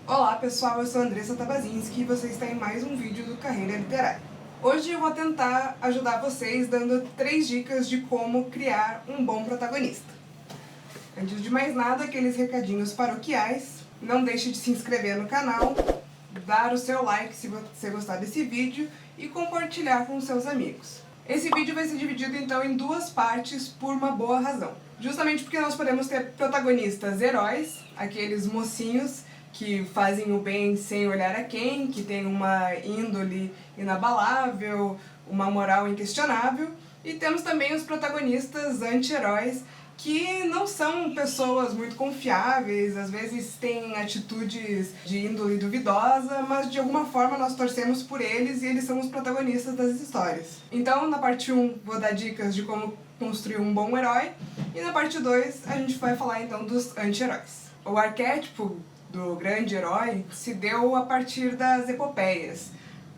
Olá pessoal, eu sou a Andressa Tabazinski e você está em mais um vídeo do Carreira Literária. Hoje eu vou tentar ajudar vocês dando 3 dicas de como criar um bom protagonista. Antes de mais nada, aqueles recadinhos paroquiais. Não deixe de se inscrever no canal, dar o seu like se você gostar desse vídeo e compartilhar com seus amigos. Esse vídeo vai ser dividido então em 2 partes por uma boa razão. Justamente porque nós podemos ter protagonistas heróis, aqueles mocinhos que fazem o bem sem olhar a quem, que tem uma índole inabalável, uma moral inquestionável, e temos também os protagonistas anti-heróis, que não são pessoas muito confiáveis, às vezes têm atitudes de índole duvidosa, mas de alguma forma nós torcemos por eles e eles são os protagonistas das histórias. Então, na parte 1, vou dar dicas de como construir um bom herói, e na parte 2, a gente vai falar então dos anti-heróis. O arquétipo do grande herói se deu a partir das epopeias.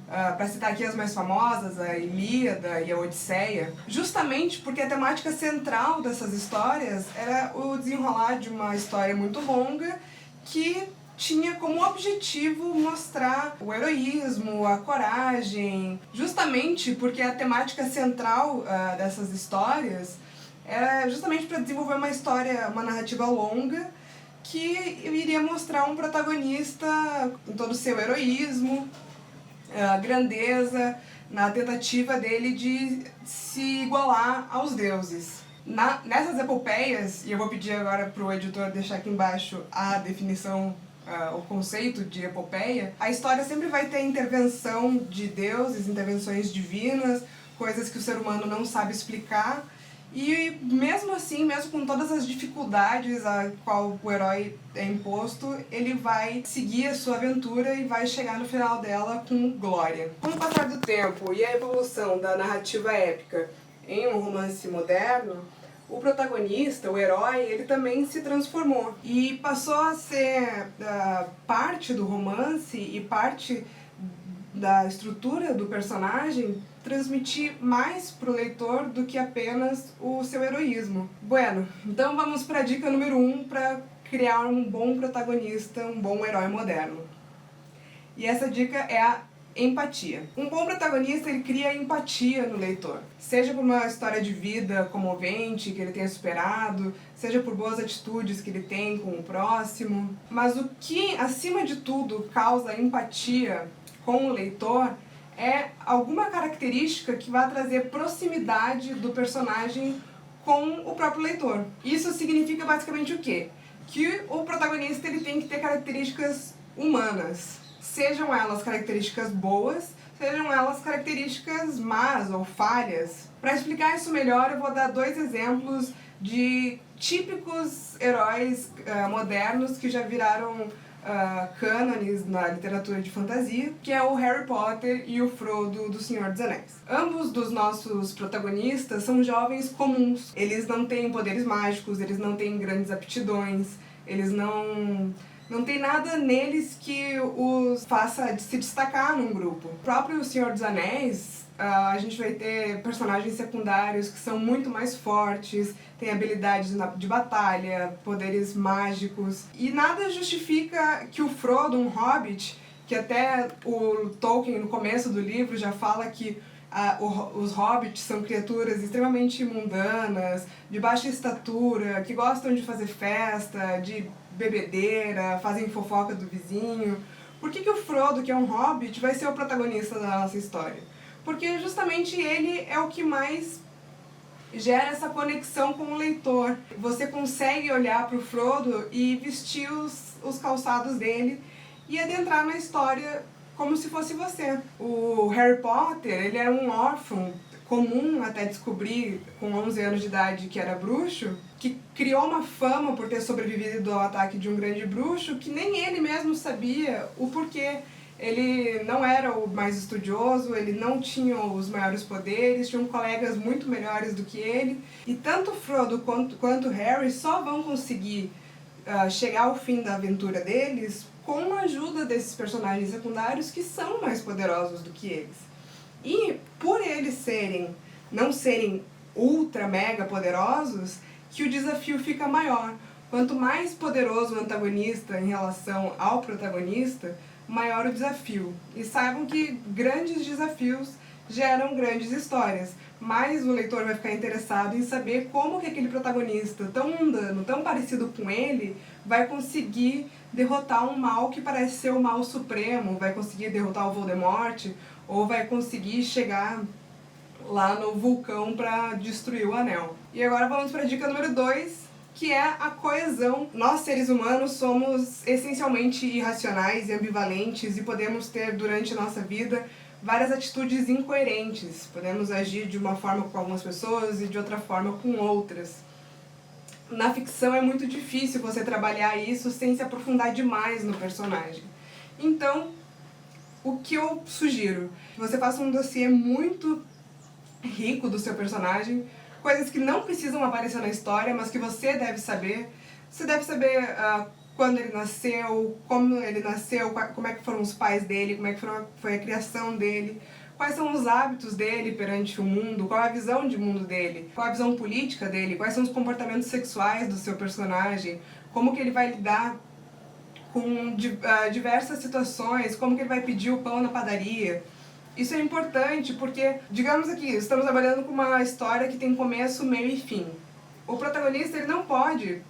Para citar aqui as mais famosas, a Ilíada e a Odisseia, justamente porque a temática central dessas histórias era o desenrolar de uma história muito longa que tinha como objetivo mostrar o heroísmo, a coragem, justamente porque a temática central dessas histórias era justamente para desenvolver uma história, uma narrativa longa que iria mostrar um protagonista com todo o seu heroísmo, a grandeza, na tentativa dele de se igualar aos deuses. Nessas epopeias, e eu vou pedir agora para o editor deixar aqui embaixo a definição, o conceito de epopeia, a história sempre vai ter intervenção de deuses, intervenções divinas, coisas que o ser humano não sabe explicar, e mesmo assim, mesmo com todas as dificuldades a qual o herói é imposto, ele vai seguir a sua aventura e vai chegar no final dela com glória. Com o passar do tempo e a evolução da narrativa épica em um romance moderno, o protagonista, o herói, ele também se transformou e passou a ser parte do romance e parte da estrutura do personagem transmitir mais pro leitor do que apenas o seu heroísmo. Bueno, então vamos para a dica número 1 para criar um bom protagonista, um bom herói moderno. E essa dica é a empatia. Um bom protagonista, ele cria empatia no leitor. Seja por uma história de vida comovente que ele tenha superado, seja por boas atitudes que ele tem com o próximo. Mas o que, acima de tudo, causa empatia com o leitor é alguma característica que vai trazer proximidade do personagem com o próprio leitor. Isso significa basicamente o quê? Que o protagonista ele tem que ter características humanas. Sejam elas características boas, sejam elas características más ou falhas. Para explicar isso melhor, eu vou dar 2 exemplos de típicos heróis modernos que já viraram cânones na literatura de fantasia, que é o Harry Potter e o Frodo do Senhor dos Anéis. Ambos dos nossos protagonistas são jovens comuns. Eles não têm poderes mágicos, eles não têm grandes aptidões, eles não tem nada neles que os faça se destacar num grupo. O próprio Senhor dos Anéis, a gente vai ter personagens secundários que são muito mais fortes, têm habilidades de batalha, poderes mágicos, e nada justifica que o Frodo, um hobbit, que até o Tolkien no começo do livro já fala que os hobbits são criaturas extremamente mundanas, de baixa estatura, que gostam de fazer festa, de bebedeira, fazem fofoca do vizinho. Por que o Frodo, que é um hobbit, vai ser o protagonista da nossa história? Porque justamente ele é o que mais gera essa conexão com o leitor. Você consegue olhar para o Frodo e vestir os calçados dele e adentrar na história como se fosse você. O Harry Potter, ele era um órfão comum até descobrir com 11 anos de idade que era bruxo, que criou uma fama por ter sobrevivido ao ataque de um grande bruxo que nem ele mesmo sabia o porquê. Ele não era o mais estudioso, ele não tinha os maiores poderes, tinham colegas muito melhores do que ele, e tanto Frodo quanto Harry só vão conseguir chegar ao fim da aventura deles com a ajuda desses personagens secundários que são mais poderosos do que eles. E por eles não serem ultra mega poderosos, que o desafio fica maior. Quanto mais poderoso o antagonista em relação ao protagonista, maior o desafio. E saibam que grandes desafios geram grandes histórias, mas o leitor vai ficar interessado em saber como que aquele protagonista tão mundano, tão parecido com ele, vai conseguir derrotar um mal que parece ser o mal supremo, vai conseguir derrotar o Voldemort, ou vai conseguir chegar lá no vulcão para destruir o anel. E agora vamos para a dica número 2, que é a coesão. Nós, seres humanos, somos essencialmente irracionais e ambivalentes e podemos ter, durante a nossa vida, várias atitudes incoerentes. Podemos agir de uma forma com algumas pessoas e de outra forma com outras. Na ficção é muito difícil você trabalhar isso sem se aprofundar demais no personagem. Então, o que eu sugiro? Que você faça um dossiê muito rico do seu personagem, coisas que não precisam aparecer na história, mas que você deve saber. Você deve saber quando ele nasceu, como ele nasceu, como é que foram os pais dele, como é que foi a criação dele, quais são os hábitos dele perante o mundo, qual é a visão de mundo dele, qual é a visão política dele, quais são os comportamentos sexuais do seu personagem, como que ele vai lidar com diversas situações, como que ele vai pedir o pão na padaria. Isso é importante porque, digamos aqui, estamos trabalhando com uma história que tem começo, meio e fim. O protagonista ele não pode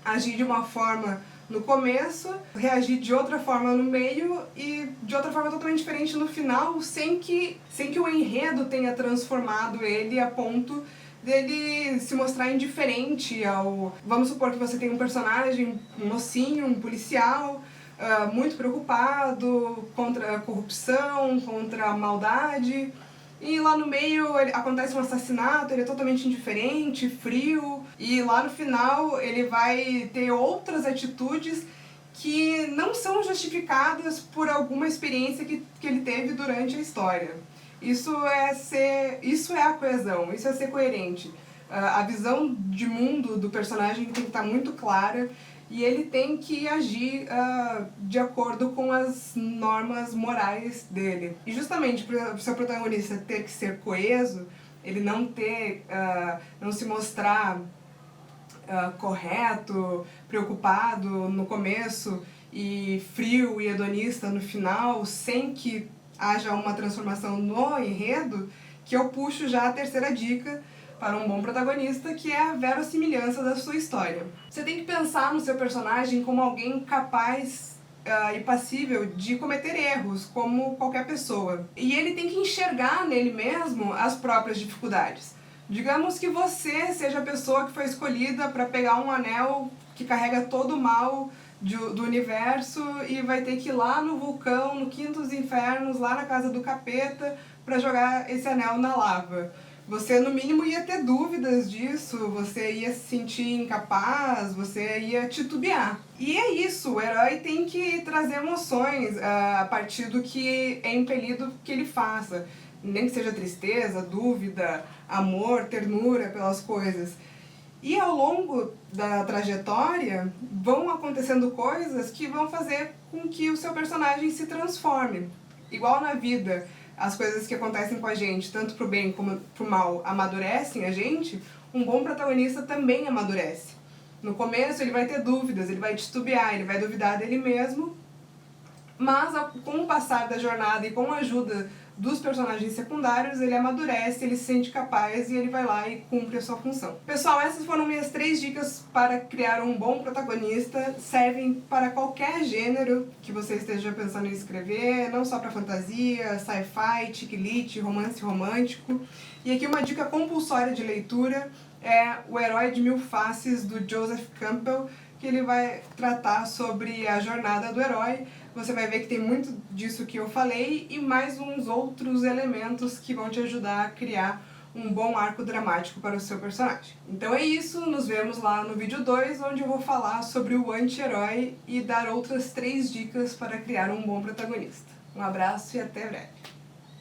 agir de uma forma no começo, reagir de outra forma no meio e de outra forma totalmente diferente no final, sem que o enredo tenha transformado ele a ponto dele se mostrar indiferente ao... Vamos supor que você tem um personagem, um mocinho, um policial, muito preocupado contra a corrupção, contra a maldade, e lá no meio acontece um assassinato, ele é totalmente indiferente, frio, e lá no final ele vai ter outras atitudes que não são justificadas por alguma experiência que ele teve durante a história. Isso é a coesão, isso é ser coerente. A visão de mundo do personagem tem que estar muito clara e ele tem que agir de acordo com as normas morais dele. E justamente para o seu protagonista ter que ser coeso, ele não se mostrar correto, preocupado no começo e frio e hedonista no final, sem que haja uma transformação no enredo, que eu puxo já a terceira dica para um bom protagonista, que é a verossimilhança da sua história. Você tem que pensar no seu personagem como alguém capaz e passível de cometer erros, como qualquer pessoa. E ele tem que enxergar nele mesmo as próprias dificuldades. Digamos que você seja a pessoa que foi escolhida para pegar um anel que carrega todo o mal do universo e vai ter que ir lá no vulcão, no quinto dos infernos, lá na casa do capeta, para jogar esse anel na lava. Você, no mínimo, ia ter dúvidas disso, você ia se sentir incapaz, você ia titubear. E é isso, o herói tem que trazer emoções a partir do que é impelido que ele faça. Nem que seja tristeza, dúvida, amor, ternura pelas coisas. E ao longo da trajetória vão acontecendo coisas que vão fazer com que o seu personagem se transforme. Igual na vida, as coisas que acontecem com a gente, tanto pro bem como pro mal, amadurecem a gente, um bom protagonista também amadurece. No começo ele vai ter dúvidas, ele vai titubear, ele vai duvidar dele mesmo, mas com o passar da jornada e com a ajuda dos personagens secundários, ele amadurece, ele se sente capaz e ele vai lá e cumpre a sua função. Pessoal, essas foram minhas 3 dicas para criar um bom protagonista. Servem para qualquer gênero que você esteja pensando em escrever, não só para fantasia, sci-fi, chick lit, romance romântico. E aqui uma dica compulsória de leitura é O Herói de Mil Faces, do Joseph Campbell, que ele vai tratar sobre a jornada do herói. Você vai ver que tem muito disso que eu falei e mais uns outros elementos que vão te ajudar a criar um bom arco dramático para o seu personagem. Então é isso, nos vemos lá no vídeo 2, onde eu vou falar sobre o anti-herói e dar outras 3 dicas para criar um bom protagonista. Um abraço e até breve!